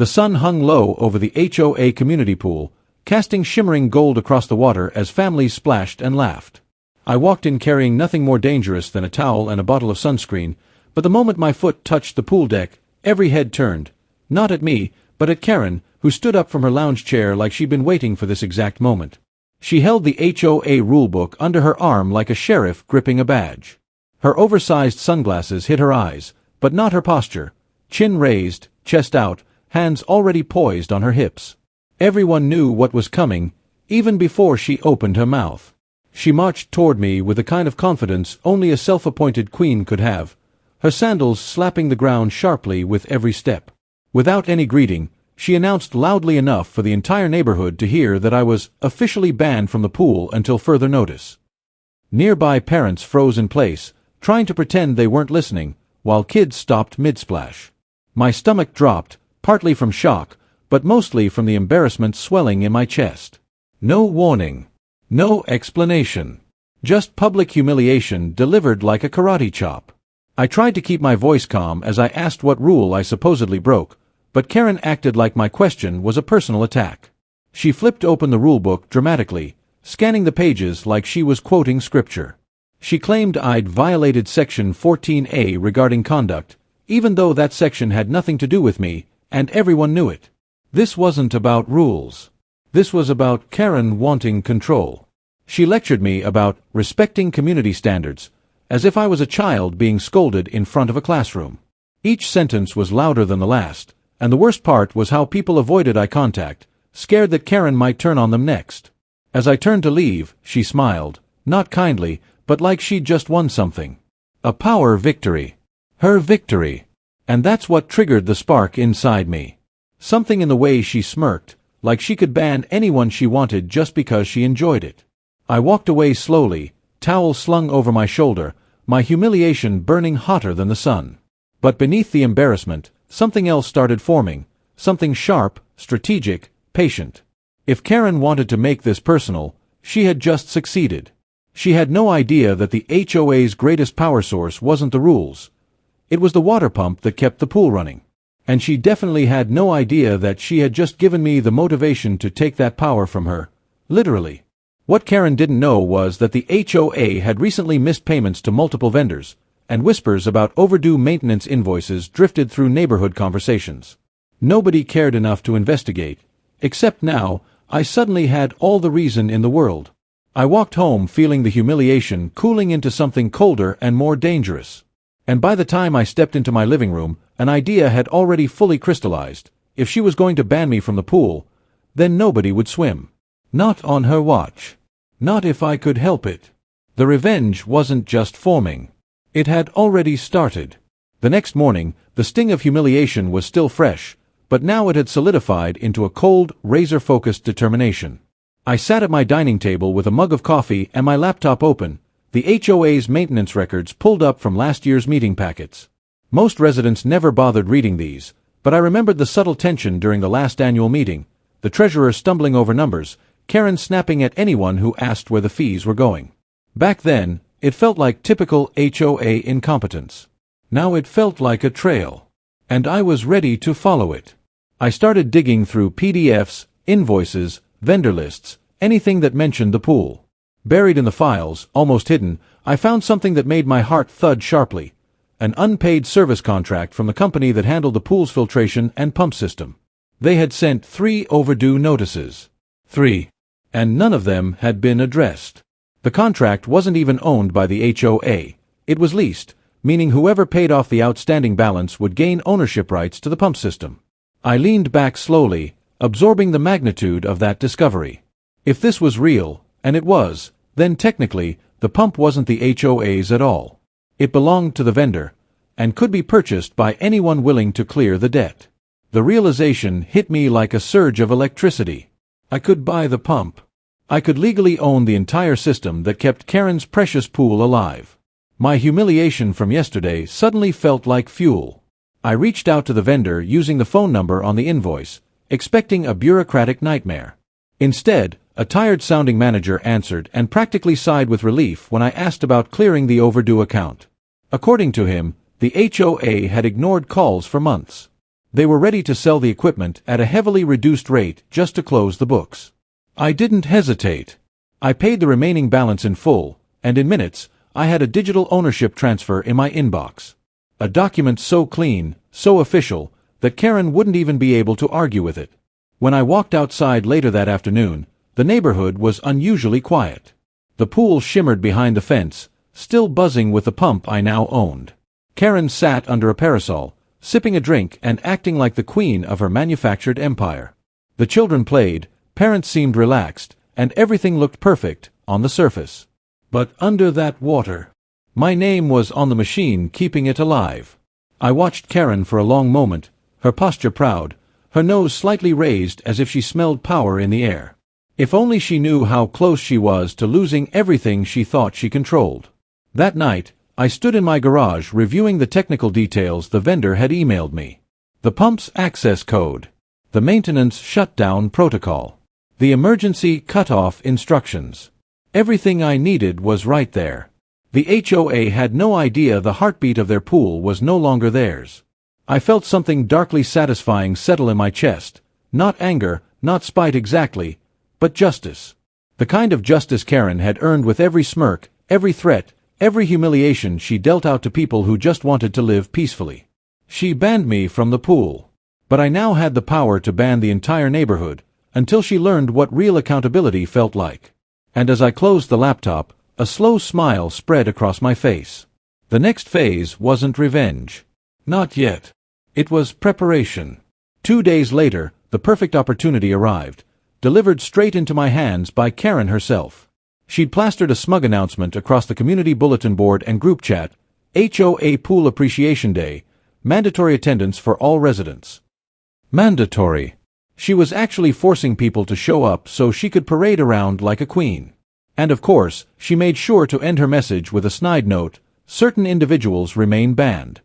The sun hung low over the HOA community pool, casting shimmering gold across the water as families splashed and laughed. I walked in carrying nothing more dangerous than a towel and a bottle of sunscreen, but the moment my foot touched the pool deck, every head turned, not at me, but at Karen, who stood up from her lounge chair like she'd been waiting for this exact moment. She held the HOA rulebook under her arm like a sheriff gripping a badge. Her oversized sunglasses hid her eyes, but not her posture. Chin raised, chest out, hands already poised on her hips. Everyone knew what was coming, even before she opened her mouth. She marched toward me with the kind of confidence only a self-appointed queen could have, her sandals slapping the ground sharply with every step. Without any greeting, she announced loudly enough for the entire neighborhood to hear that I was officially banned from the pool until further notice. Nearby parents froze in place, trying to pretend they weren't listening, while kids stopped mid-splash. My stomach dropped, partly from shock, but mostly from the embarrassment swelling in my chest. No warning. No explanation. Just public humiliation delivered like a karate chop. I tried to keep my voice calm as I asked what rule I supposedly broke, but Karen acted like my question was a personal attack. She flipped open the rulebook dramatically, scanning the pages like she was quoting scripture. She claimed I'd violated Section 14A regarding conduct, even though that section had nothing to do with me, and everyone knew it. This wasn't about rules. This was about Karen wanting control. She lectured me about respecting community standards, as if I was a child being scolded in front of a classroom. Each sentence was louder than the last, and the worst part was how people avoided eye contact, scared that Karen might turn on them next. As I turned to leave, she smiled, not kindly, but like she'd just won something. A power victory. Her victory. And that's what triggered the spark inside me. Something in the way she smirked, like she could ban anyone she wanted just because she enjoyed it. I walked away slowly, towel slung over my shoulder, my humiliation burning hotter than the sun. But beneath the embarrassment, something else started forming, something sharp, strategic, patient. If Karen wanted to make this personal, she had just succeeded. She had no idea that the HOA's greatest power source wasn't the rules. It was the water pump that kept the pool running. And she definitely had no idea that she had just given me the motivation to take that power from her. Literally. What Karen didn't know was that the HOA had recently missed payments to multiple vendors, and whispers about overdue maintenance invoices drifted through neighborhood conversations. Nobody cared enough to investigate, except now, I suddenly had all the reason in the world. I walked home feeling the humiliation cooling into something colder and more dangerous. And by the time I stepped into my living room, an idea had already fully crystallized. If she was going to ban me from the pool, then nobody would swim. Not on her watch. Not if I could help it. The revenge wasn't just forming. It had already started. The next morning, the sting of humiliation was still fresh, but now it had solidified into a cold, razor-focused determination. I sat at my dining table with a mug of coffee and my laptop open, the HOA's maintenance records pulled up from last year's meeting packets. Most residents never bothered reading these, but I remembered the subtle tension during the last annual meeting, the treasurer stumbling over numbers, Karen snapping at anyone who asked where the fees were going. Back then, it felt like typical HOA incompetence. Now it felt like a trail. And I was ready to follow it. I started digging through PDFs, invoices, vendor lists, anything that mentioned the pool. Buried in the files, almost hidden, I found something that made my heart thud sharply. An unpaid service contract from the company that handled the pool's filtration and pump system. They had sent 3 overdue notices. 3. And none of them had been addressed. The contract wasn't even owned by the HOA. It was leased, meaning whoever paid off the outstanding balance would gain ownership rights to the pump system. I leaned back slowly, absorbing the magnitude of that discovery. If this was real, and it was, then technically, the pump wasn't the HOA's at all. It belonged to the vendor, and could be purchased by anyone willing to clear the debt. The realization hit me like a surge of electricity. I could buy the pump. I could legally own the entire system that kept Karen's precious pool alive. My humiliation from yesterday suddenly felt like fuel. I reached out to the vendor using the phone number on the invoice, expecting a bureaucratic nightmare. Instead, a tired-sounding manager answered and practically sighed with relief when I asked about clearing the overdue account. According to him, the HOA had ignored calls for months. They were ready to sell the equipment at a heavily reduced rate just to close the books. I didn't hesitate. I paid the remaining balance in full, and in minutes, I had a digital ownership transfer in my inbox. A document so clean, so official, that Karen wouldn't even be able to argue with it. When I walked outside later that afternoon, the neighborhood was unusually quiet. The pool shimmered behind the fence, still buzzing with the pump I now owned. Karen sat under a parasol, sipping a drink and acting like the queen of her manufactured empire. The children played, parents seemed relaxed, and everything looked perfect on the surface. But under that water, my name was on the machine keeping it alive. I watched Karen for a long moment, her posture proud, her nose slightly raised as if she smelled power in the air. If only she knew how close she was to losing everything she thought she controlled. That night, I stood in my garage reviewing the technical details the vendor had emailed me. The pump's access code, the maintenance shutdown protocol, the emergency cutoff instructions. Everything I needed was right there. The HOA had no idea the heartbeat of their pool was no longer theirs. I felt something darkly satisfying settle in my chest, not anger, not spite exactly, but justice. The kind of justice Karen had earned with every smirk, every threat, every humiliation she dealt out to people who just wanted to live peacefully. She banned me from the pool. But I now had the power to ban the entire neighborhood, until she learned what real accountability felt like. And as I closed the laptop, a slow smile spread across my face. The next phase wasn't revenge. Not yet. It was preparation. 2 days later, the perfect opportunity arrived, delivered straight into my hands by Karen herself. She'd plastered a smug announcement across the community bulletin board and group chat: HOA Pool Appreciation Day, mandatory attendance for all residents. Mandatory. She was actually forcing people to show up so she could parade around like a queen. And of course, she made sure to end her message with a snide note: certain individuals remain banned.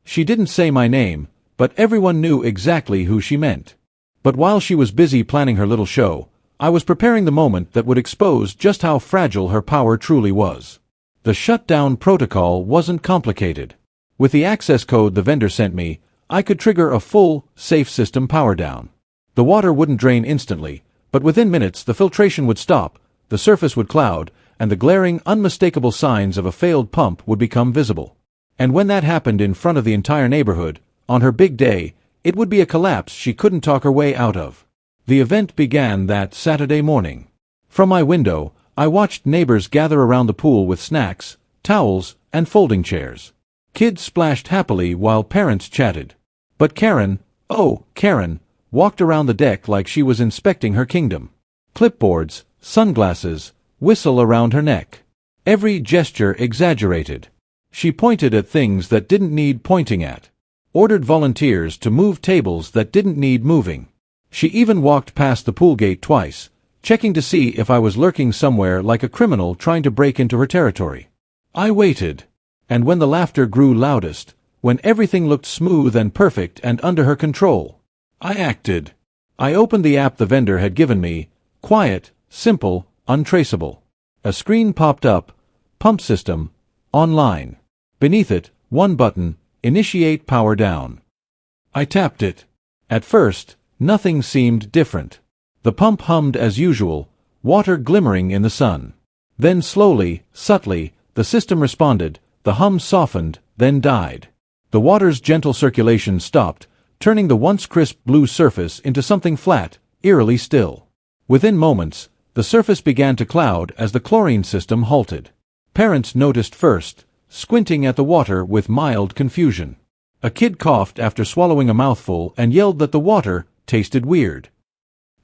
She didn't say my name, but everyone knew exactly who she meant. But while she was busy planning her little show, I was preparing the moment that would expose just how fragile her power truly was. The shutdown protocol wasn't complicated. With the access code the vendor sent me, I could trigger a full, safe system power down. The water wouldn't drain instantly, but within minutes the filtration would stop, the surface would cloud, and the glaring, unmistakable signs of a failed pump would become visible. And when that happened in front of the entire neighborhood, on her big day, it would be a collapse she couldn't talk her way out of. The event began that Saturday morning. From my window, I watched neighbors gather around the pool with snacks, towels, and folding chairs. Kids splashed happily while parents chatted. But Karen, oh, Karen, walked around the deck like she was inspecting her kingdom. Clipboards, sunglasses, whistle around her neck. Every gesture exaggerated. She pointed at things that didn't need pointing at. Ordered volunteers to move tables that didn't need moving. She even walked past the pool gate twice, checking to see if I was lurking somewhere like a criminal trying to break into her territory. I waited. And when the laughter grew loudest, when everything looked smooth and perfect and under her control, I acted. I opened the app the vendor had given me, quiet, simple, untraceable. A screen popped up: pump system, online. Beneath it, one button: initiate power down. I tapped it. At first, nothing seemed different. The pump hummed as usual, water glimmering in the sun. Then slowly, subtly, the system responded. The hum softened, then died. The water's gentle circulation stopped, turning the once crisp blue surface into something flat, eerily still. Within moments, the surface began to cloud as the chlorine system halted. Parents noticed first, squinting at the water with mild confusion. A kid coughed after swallowing a mouthful and yelled that the water tasted weird.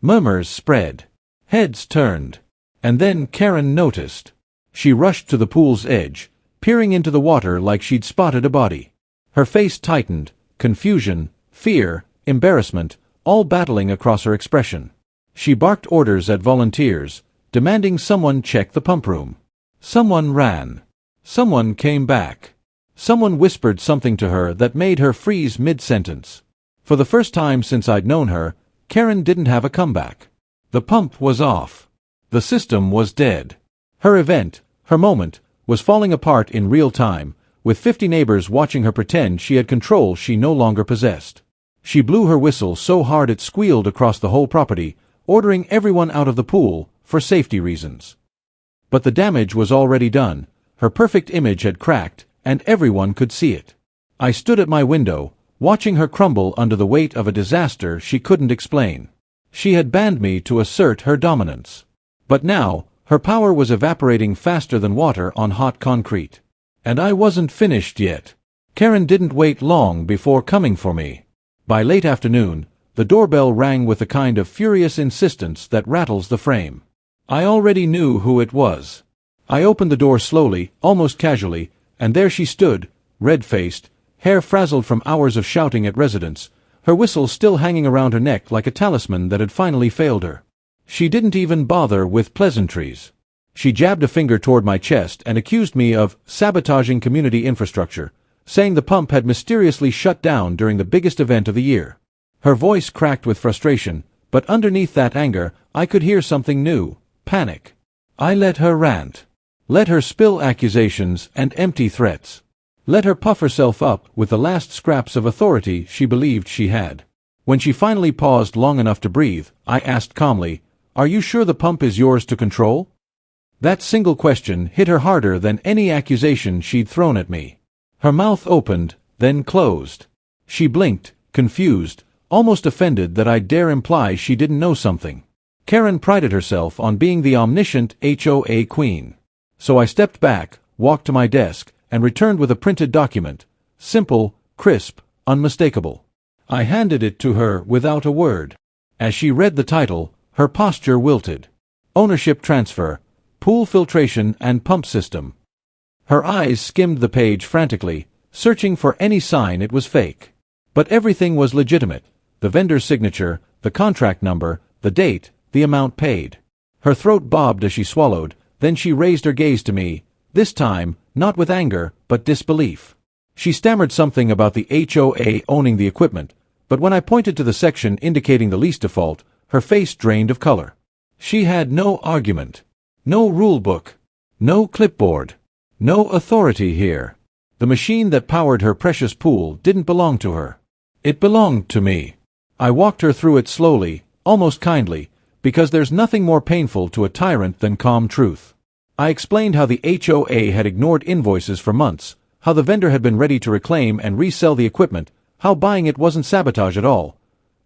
Murmurs spread. Heads turned. And then Karen noticed. She rushed to the pool's edge, peering into the water like she'd spotted a body. Her face tightened, confusion, fear, embarrassment, all battling across her expression. She barked orders at volunteers, demanding someone check the pump room. Someone ran. Someone came back. Someone whispered something to her that made her freeze mid-sentence. For the first time since I'd known her, Karen didn't have a comeback. The pump was off. The system was dead. Her event, her moment, was falling apart in real time, with 50 neighbors watching her pretend she had control she no longer possessed. She blew her whistle so hard it squealed across the whole property, ordering everyone out of the pool, for safety reasons. But the damage was already done. Her perfect image had cracked, and everyone could see it. I stood at my window, watching her crumble under the weight of a disaster she couldn't explain. She had banned me to assert her dominance. But now, her power was evaporating faster than water on hot concrete. And I wasn't finished yet. Karen didn't wait long before coming for me. By late afternoon, the doorbell rang with the kind of furious insistence that rattles the frame. I already knew who it was. I opened the door slowly, almost casually, and there she stood, red-faced, hair frazzled from hours of shouting at residents, her whistle still hanging around her neck like a talisman that had finally failed her. She didn't even bother with pleasantries. She jabbed a finger toward my chest and accused me of sabotaging community infrastructure, saying the pump had mysteriously shut down during the biggest event of the year. Her voice cracked with frustration, but underneath that anger, I could hear something new: panic. I let her rant. Let her spill accusations and empty threats. Let her puff herself up with the last scraps of authority she believed she had. When she finally paused long enough to breathe, I asked calmly, "Are you sure the pump is yours to control?" That single question hit her harder than any accusation she'd thrown at me. Her mouth opened, then closed. She blinked, confused, almost offended that I'd dare imply she didn't know something. Karen prided herself on being the omniscient HOA queen. So I stepped back, walked to my desk, and returned with a printed document. Simple, crisp, unmistakable. I handed it to her without a word. As she read the title, her posture wilted. Ownership transfer, pool filtration and pump system. Her eyes skimmed the page frantically, searching for any sign it was fake. But everything was legitimate. The vendor's signature, the contract number, the date, the amount paid. Her throat bobbed as she swallowed, then she raised her gaze to me, this time, not with anger, but disbelief. She stammered something about the HOA owning the equipment, but when I pointed to the section indicating the lease default, her face drained of color. She had no argument, no rule book, no clipboard, no authority here. The machine that powered her precious pool didn't belong to her. It belonged to me. I walked her through it slowly, almost kindly, because there's nothing more painful to a tyrant than calm truth. I explained how the HOA had ignored invoices for months, how the vendor had been ready to reclaim and resell the equipment, how buying it wasn't sabotage at all.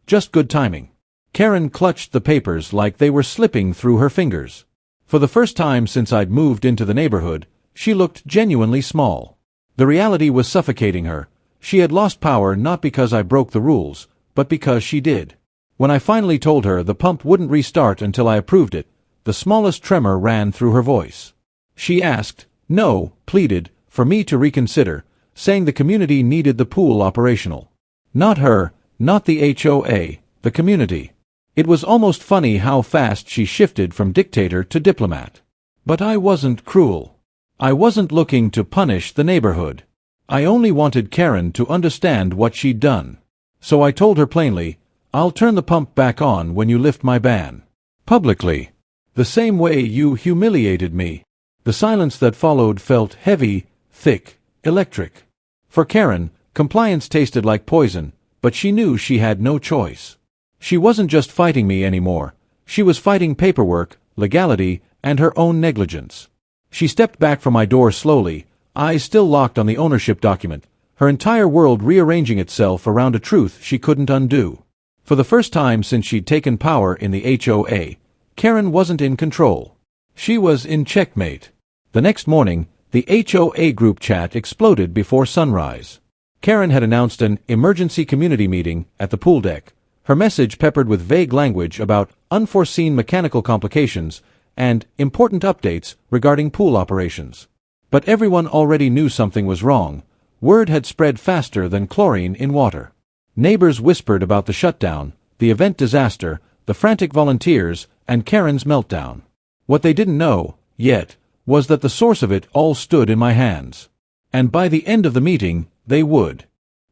Just good timing. Karen clutched the papers like they were slipping through her fingers. For the first time since I'd moved into the neighborhood, she looked genuinely small. The reality was suffocating her. She had lost power not because I broke the rules, but because she did. When I finally told her the pump wouldn't restart until I approved it, the smallest tremor ran through her voice. She asked, no, pleaded, for me to reconsider, saying the community needed the pool operational. Not her, not the HOA, the community. It was almost funny how fast she shifted from dictator to diplomat. But I wasn't cruel. I wasn't looking to punish the neighborhood. I only wanted Karen to understand what she'd done. So I told her plainly, I'll turn the pump back on when you lift my ban. Publicly. The same way you humiliated me. The silence that followed felt heavy, thick, electric. For Karen, compliance tasted like poison, but she knew she had no choice. She wasn't just fighting me anymore. She was fighting paperwork, legality, and her own negligence. She stepped back from my door slowly, eyes still locked on the ownership document, her entire world rearranging itself around a truth she couldn't undo. For the first time since she'd taken power in the HOA, Karen wasn't in control. She was in checkmate. The next morning, the HOA group chat exploded before sunrise. Karen had announced an emergency community meeting at the pool deck, her message peppered with vague language about unforeseen mechanical complications and important updates regarding pool operations. But everyone already knew something was wrong. Word had spread faster than chlorine in water. Neighbors whispered about the shutdown, the event disaster, the frantic volunteers, and Karen's meltdown. What they didn't know, yet, was that the source of it all stood in my hands. And by the end of the meeting, they would.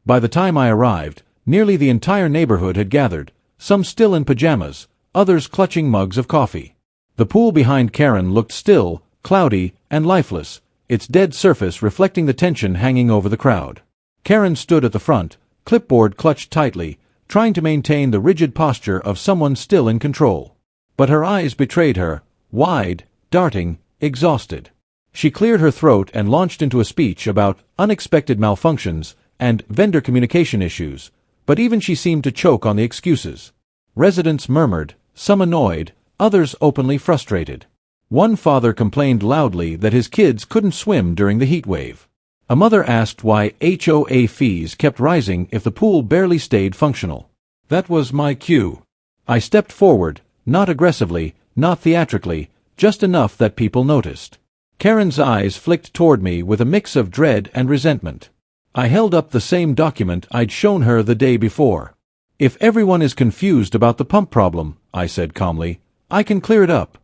By the time I arrived, nearly the entire neighborhood had gathered, some still in pajamas, others clutching mugs of coffee. The pool behind Karen looked still, cloudy, and lifeless, its dead surface reflecting the tension hanging over the crowd. Karen stood at the front, clipboard clutched tightly, trying to maintain the rigid posture of someone still in control. But her eyes betrayed her, wide, darting, exhausted. She cleared her throat and launched into a speech about unexpected malfunctions and vendor communication issues, but even she seemed to choke on the excuses. Residents murmured, some annoyed, others openly frustrated. One father complained loudly that his kids couldn't swim during the heat wave. A mother asked why HOA fees kept rising if the pool barely stayed functional. That was my cue. I stepped forward, not aggressively, not theatrically, just enough that people noticed. Karen's eyes flicked toward me with a mix of dread and resentment. I held up the same document I'd shown her the day before. If everyone is confused about the pump problem, I said calmly, I can clear it up.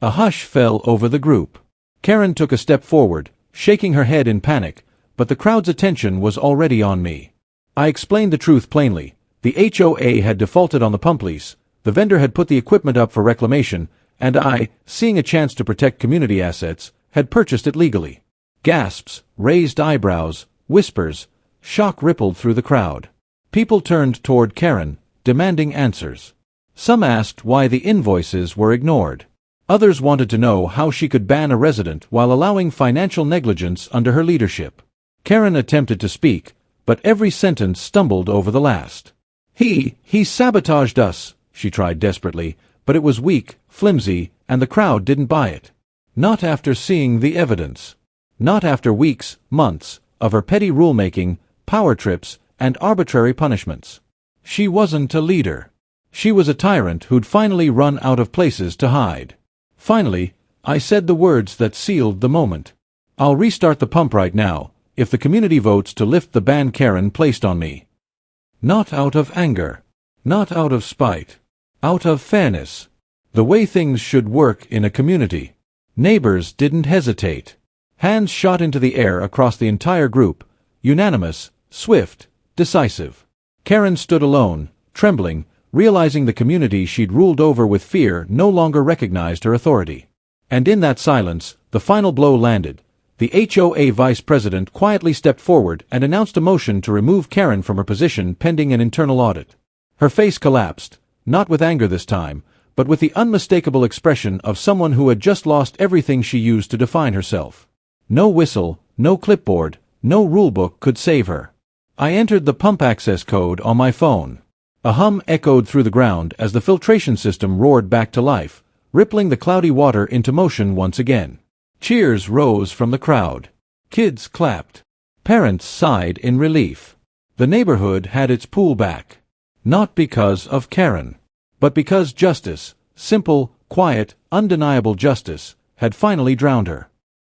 A hush fell over the group. Karen took a step forward, shaking her head in panic, but the crowd's attention was already on me. I explained the truth plainly. The HOA had defaulted on the pump lease, the vendor had put the equipment up for reclamation, and I, seeing a chance to protect community assets, had purchased it legally. Gasps, raised eyebrows, whispers, shock rippled through the crowd. People turned toward Karen, demanding answers. Some asked why the invoices were ignored. Others wanted to know how she could ban a resident while allowing financial negligence under her leadership. Karen attempted to speak, but every sentence stumbled over the last. He sabotaged us, she tried desperately, but it was weak, flimsy, and the crowd didn't buy it. Not after seeing the evidence. Not after weeks, months, of her petty rulemaking, power trips, and arbitrary punishments. She wasn't a leader. She was a tyrant who'd finally run out of places to hide. Finally, I said the words that sealed the moment. I'll restart the pump right now, if the community votes to lift the ban Karen placed on me. Not out of anger. Not out of spite. Out of fairness. The way things should work in a community. Neighbors didn't hesitate. Hands shot into the air across the entire group, unanimous, swift, decisive. Karen stood alone, trembling, realizing the community she'd ruled over with fear no longer recognized her authority. And in that silence, the final blow landed. The HOA vice president quietly stepped forward and announced a motion to remove Karen from her position pending an internal audit. Her face collapsed, not with anger this time, but with the unmistakable expression of someone who had just lost everything she used to define herself. No whistle, no clipboard, no rulebook could save her. I entered the pump access code on my phone. A hum echoed through the ground as the filtration system roared back to life, rippling the cloudy water into motion once again. Cheers rose from the crowd. Kids clapped. Parents sighed in relief. The neighborhood had its pool back. Not because of Karen, but because justice, simple, quiet, undeniable justice, had finally drowned her.